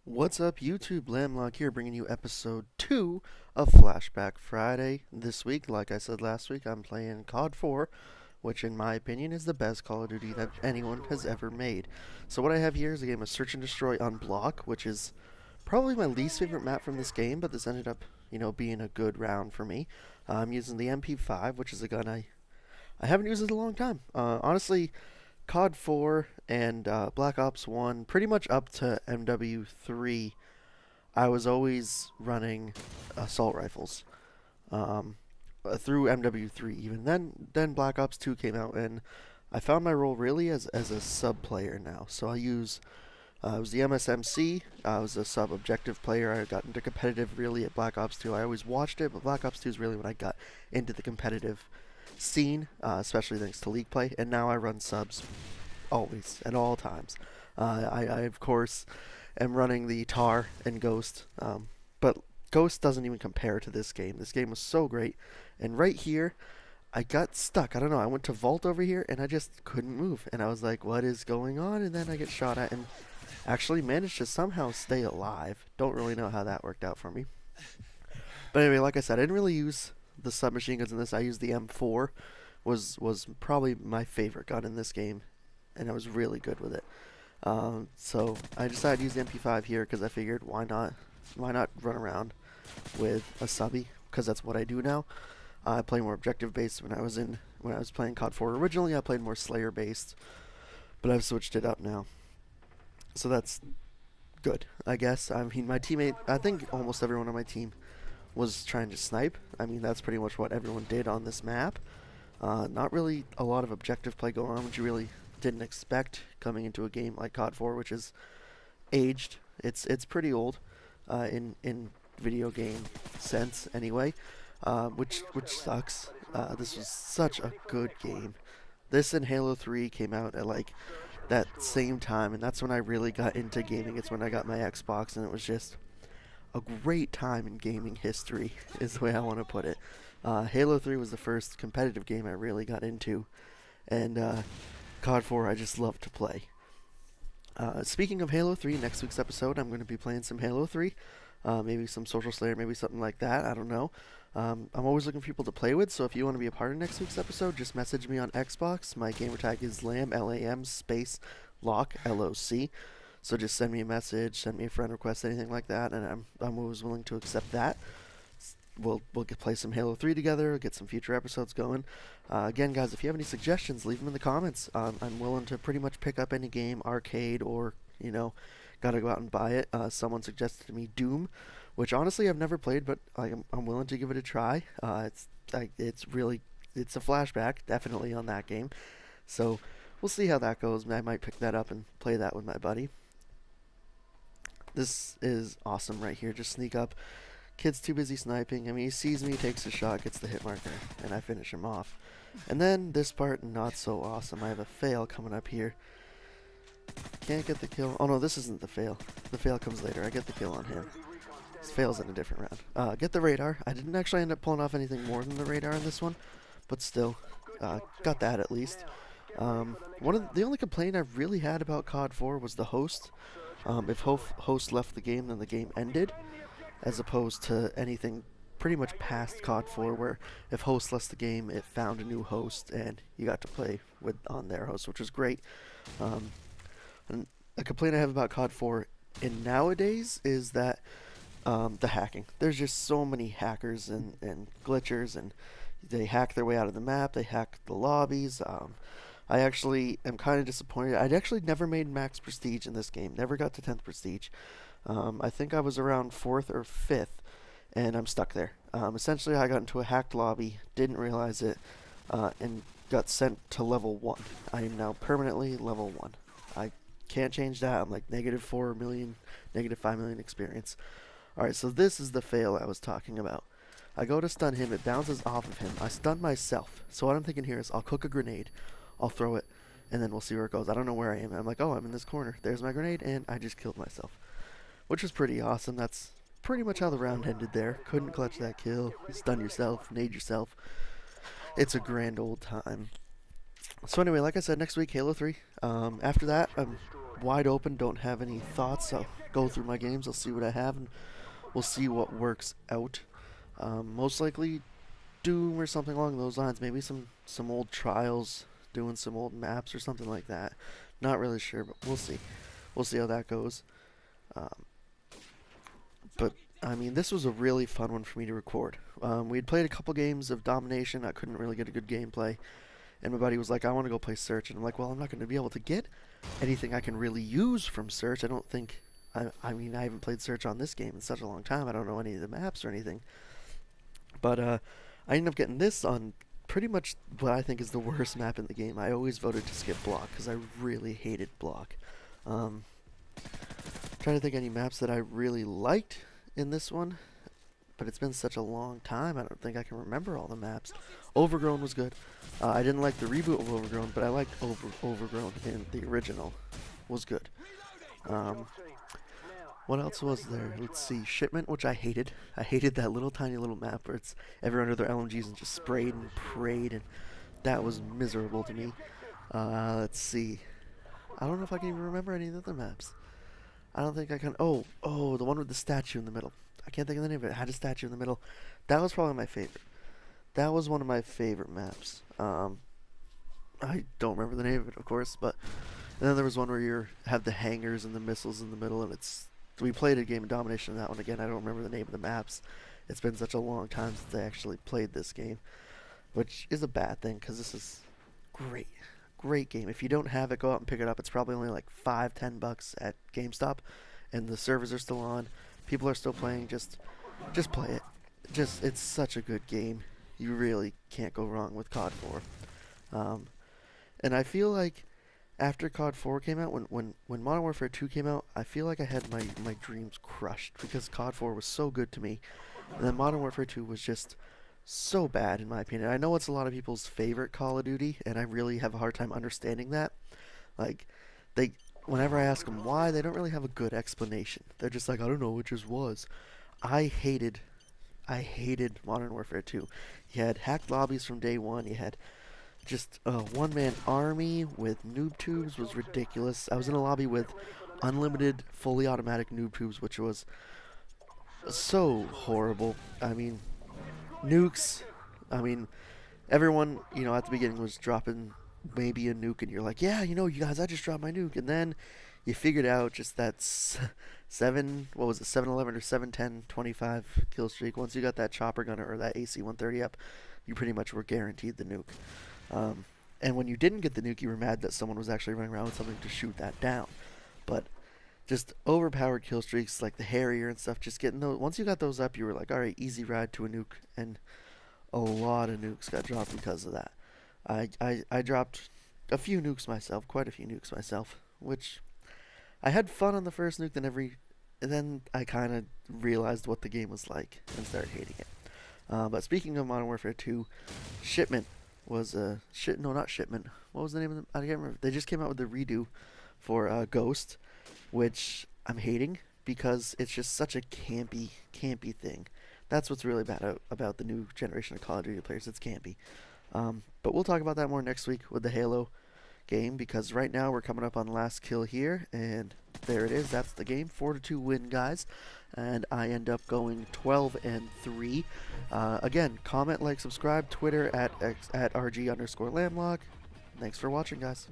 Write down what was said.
What's up, YouTube? Lam Loc here, bringing you episode 2 of Flashback Friday. This week, like I said last week, I'm playing COD 4, which in my opinion is the best Call of Duty that anyone has ever made. So what I have here is a game of Search and Destroy on Block, which is probably my least favorite map from this game, but this ended up, being a good round for me. I'm using the MP5, which is a gun I haven't used in a long time. Honestly, COD 4 and Black Ops 1, pretty much up to MW3, I was always running assault rifles through MW3. Even then Black Ops 2 came out, and I found my role really as a sub player now. So I was the MSMC. I was a sub objective player. I got into competitive really at Black Ops 2. I always watched it, but Black Ops 2 is really when I got into the competitive scene, especially thanks to League Play, and now I run subs always, at all times. I of course, am running the Tar and Ghost, but Ghost doesn't even compare to this game. This game was so great, and right here, I got stuck. I don't know, I went to Vault over here, and I just couldn't move, and I was like, what is going on? And then I get shot at, and actually managed to somehow stay alive. Don't really know how that worked out for me. But anyway, like I said, I didn't really use the submachine guns in this. I used the M4, was probably my favorite gun in this game, and I was really good with it. So I decided to use the MP5 here because I figured why not run around with a subby, because that's what I do now. I play more objective based. When I was playing COD 4 originally, I played more Slayer based, but I've switched it up now. So that's good, I guess. I mean, my teammate, I think almost everyone on my team was trying to snipe. I mean, that's pretty much what everyone did on this map. Not really a lot of objective play going on, which you really didn't expect coming into a game like COD 4, which is aged. It's pretty old in video game sense anyway, which sucks. This was such a good game. This and Halo 3 came out at like that same time, and that's when I really got into gaming. It's when I got my Xbox, and it was just a great time in gaming history, is the way I want to put it. Halo 3 was the first competitive game I really got into, and COD 4 I just love to play. Speaking of Halo 3, next week's episode I'm going to be playing some Halo 3, maybe some Social Slayer, maybe something like that, I don't know. I'm always looking for people to play with, so if you want to be a part of next week's episode, just message me on Xbox. My gamertag is Lam, Lam, space, Loc, Loc. So just send me a message, send me a friend request, anything like that, and I'm always willing to accept that. We'll play some Halo 3 together, get some future episodes going. Again, guys, if you have any suggestions, leave them in the comments. I'm willing to pretty much pick up any game, arcade, or, gotta go out and buy it. Someone suggested to me Doom, which honestly I've never played, but I'm willing to give it a try. It's a flashback, definitely, on that game. So we'll see how that goes. I might pick that up and play that with my buddy. This is awesome right here. Just sneak up. Kid's too busy sniping. I mean, he sees me, takes a shot, gets the hit marker, and I finish him off. And then this part, not so awesome. I have a fail coming up here. Can't get the kill. Oh no, this isn't the fail. The fail comes later. I get the kill on him. This fail's in a different round. Get the radar. I didn't actually end up pulling off anything more than the radar in this one, but still, got that at least. The only complaint I really had about COD 4 was the host. If host left the game, then the game ended, as opposed to anything pretty much past COD 4, where if host left the game, it found a new host, and you got to play on their host, which was great. And a complaint I have about COD 4 in nowadays is that the hacking. There's just so many hackers and glitchers, and they hack their way out of the map, they hack the lobbies. I actually am kind of disappointed. I'd actually never made max prestige in this game, never got to 10th prestige. I think I was around 4th or 5th, and I'm stuck there. Essentially, I got into a hacked lobby, didn't realize it, and got sent to level 1. I am now permanently level 1. I can't change that. I'm like -4 million, -5 million experience. Alright, so this is the fail I was talking about. I go to stun him, it bounces off of him. I stun myself. So what I'm thinking here is I'll cook a grenade, I'll throw it, and then we'll see where it goes. I don't know where I am. I'm like, oh, I'm in this corner. There's my grenade, and I just killed myself, which was pretty awesome. That's pretty much how the round ended there. Couldn't clutch that kill. Stun yourself, nade yourself. It's a grand old time. So anyway, like I said, next week, Halo 3. After that, I'm wide open, don't have any thoughts, so go through my games. I'll see what I have, and we'll see what works out. Most likely Doom or something along those lines. Maybe some old trials, doing some old maps or something like that. Not really sure, but we'll see. We'll see how that goes. Um, but I mean, this was a really fun one for me to record. We had played a couple games of Domination. I couldn't really get a good gameplay, and my buddy was like, "I want to go play Search," and I'm like, "Well, I'm not going to be able to get anything I can really use from Search. I don't think. I mean, I haven't played Search on this game in such a long time. I don't know any of the maps or anything." But I ended up getting this on pretty much what I think is the worst map in the game. I always voted to skip Block because I really hated Block. Trying to think any maps that I really liked in this one, but it's been such a long time, I don't think I can remember all the maps. Overgrown was good. I didn't like the reboot of Overgrown, but I liked Overgrown in the original. Was good. What else was there? Let's see. Shipment, which I hated. I hated that little tiny little map where it's everyone under their LMGs and just sprayed and prayed, and that was miserable to me. Let's see. I don't know if I can even remember any of the other maps. I don't think I can. Oh, the one with the statue in the middle. I can't think of the name of it. It had a statue in the middle. That was probably my favorite. That was one of my favorite maps. I don't remember the name of it, of course, but and then there was one where you have the hangars and the missiles in the middle, and we played a game of Domination in that one again. I don't remember the name of the maps. It's been such a long time since I actually played this game, which is a bad thing because this is great. Great game. If you don't have it, go out and pick it up. It's probably only like $5-10 at GameStop, and the servers are still on. People are still playing. Just play it. It's such a good game. You really can't go wrong with COD 4. And I feel like after COD 4 came out, when Modern Warfare 2 came out, I feel like I had my dreams crushed because COD 4 was so good to me, and then Modern Warfare 2 was just so bad in my opinion. I know it's a lot of people's favorite Call of Duty, and I really have a hard time understanding that. Like, whenever I ask them why, they don't really have a good explanation. They're just like, I don't know, it just was. I hated Modern Warfare 2. You had hacked lobbies from day one. You had just a one-man army with noob tubes was ridiculous. I was in a lobby with unlimited, fully automatic noob tubes, which was so horrible. I mean, nukes. I mean, everyone, at the beginning was dropping maybe a nuke, and you're like, yeah, you guys, I just dropped my nuke. And then you figured out just that 711 or 710, 25 kill streak. Once you got that chopper gunner or that AC-130 up, you pretty much were guaranteed the nuke. And when you didn't get the nuke, you were mad that someone was actually running around with something to shoot that down. But just overpowered kill streaks like the Harrier and stuff, just getting those. Once you got those up, you were like, all right, easy ride to a nuke. And a lot of nukes got dropped because of that. I dropped a few nukes myself, quite a few nukes myself, which I had fun on the first nuke, then I kind of realized what the game was like and started hating it. But speaking of Modern Warfare 2, Shipment was no, not Shipment. What was the name of them? I can't remember. They just came out with the redo for Ghost, which I'm hating because it's just such a campy thing. That's what's really bad about the new generation of Call of Duty players. It's campy. But we'll talk about that more next week with the Halo game, because right now we're coming up on last kill here, and there it is. That's the game. 4-2 win, guys. And I end up going 12-3. Again, comment, like, subscribe, Twitter at RG_Lam Loc. Thanks for watching, guys.